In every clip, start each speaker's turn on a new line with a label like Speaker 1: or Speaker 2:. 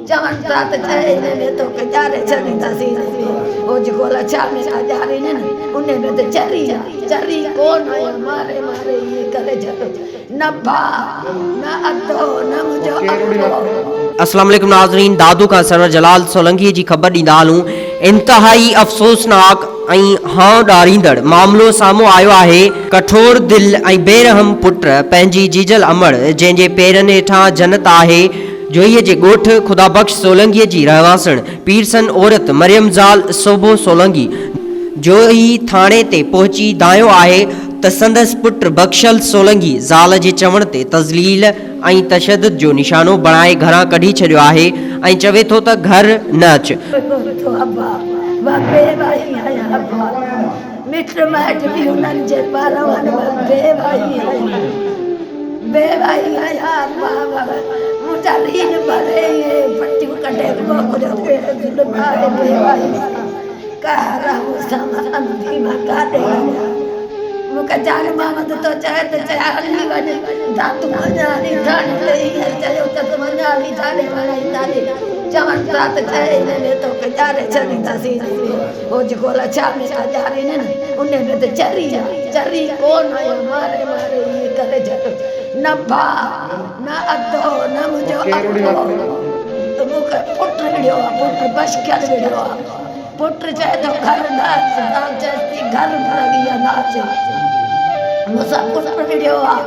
Speaker 1: चवनि था त चए में तो के ॼारे छॾींदासीं हो जेको लछा में ॼारे न उन में त चरी कोन आयो मारे मारे इहे करे छॾो न भाउ न अधो न मुंहिंजो अधो।
Speaker 2: अस्सलाम वालेकुम नाज़रीन, दादू का सरवर जलाल सोलंकी जी ख़बर ॾींदा हलूं। इंतहाई अफ़सोसनाक हाँ ॾारींदड़ मामलो साम्हूं आयो आहे। कठोर दिल ऐं बेरहम पुट पंहिंजी जीजल अमड़ जंहिंजे पेरनि हेठां जन्नत आहे जोईअ जे ॻोठ ख़ुदाबख़्श सोलंकीअ जी रहवासण पीरसन औरत मरियम ज़ाल सोभो सोलंकी जोई थाणे ते पहुची दायो आहे त संदसि पुट बख़्शल सोलंकी ज़ाल जे चवण ते तज़लील ऐं तशद्दुद जो निशानो बणाए घरां कढी छॾियो आहे ऐं चवे थो त घर न अच।
Speaker 1: मिट माइट भी उन्हनि जे ॿारनि बेवाई आया मुंहिंजा रीन भरे पटियूं कढे बेवाई मूंखे चार मामद तो चए त चए हली वञे दातू वञा हली ठाणे हींअर चयो त वञा हली ठाणे वञाईंदासीं चवनि था त चए में तो के ॼारे छॾींदासीं हो जेको लछा में ॼारे न उन में त चरी कोन आयो मारे मारे इहे करे छॾो न भाउ न अधो न मुंहिंजो अधो। मूंखे पुट विढ़ियो आहे पुट बशकियल विढ़ियो आहे पुट चए थो घर न अच चए थी घर न अच मूंसां पुट विढ़ियो आहे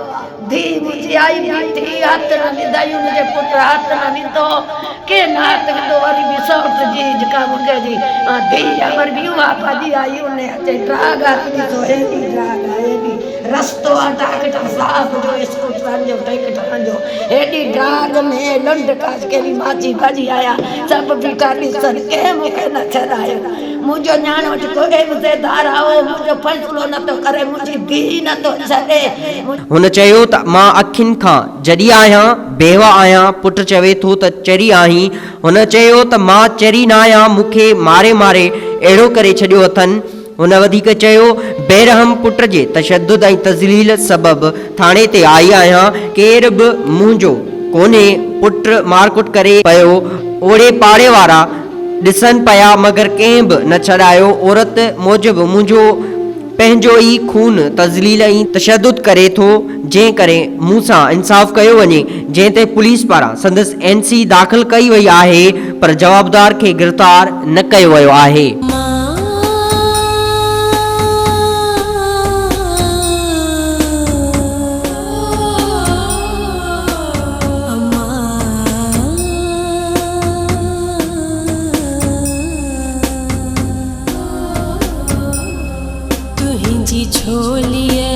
Speaker 1: धीउ मुंहिंजी आई बीठी हथ न विधाई हुनजे पुट हथ न विधो के न हथ विधो वरी बि सौट जी जेका मूंखे जी धीउ अमर बि उहा भॼी आई उन अचे ड्राग ॾिसो हेॾी ड्राग हेॾी रस्तो आहे डॉक्टर साहब जो स्कूटरनि जो ट्रैक्टरनि जो हेॾी ड्राग में लंड काज कहिड़ी माची भॼी आया सभु बीठा ॾिसनि कंहिं मूंखे न छॾायो मुंहिंजो न्याणो जेको इज़तदार आहे मुंहिंजो फ़ैसिलो नथो करे मुंहिंजी धीउ नथो छॾे।
Speaker 2: हुन चयो त मां अखियुनि खां जॾी आहियां बेवा आहियां पुट चवे थो त चरी आहीं। हुन चयो त मां चरी न आहियां मूंखे मारे मारे अहिड़ो करे छॾियो अथनि। हुन वधीक चयो बेरहम पुट जे तशद्दुद ऐं तज़लील सबबि थाणे ते आई आहियां केर बि मुंहिंजो कोन्हे पुट मारकुट करे पियो ओड़े पाड़े वारा ॾिसनि पिया मगर कंहिं बि न छॾायो औरत मूजिबि मुंहिंजो पंहिंजो ई खून तज़लील ऐं तशद्दुद करे थो जंहिं करे मूंसां इंसाफ़ कयो वञे जंहिं ते पुलिस पारां संदसि NC दाख़िल कई वई आहे पर जवाबदार खे गिरफ़्तार न कयो वियो आहे।
Speaker 3: छोलिए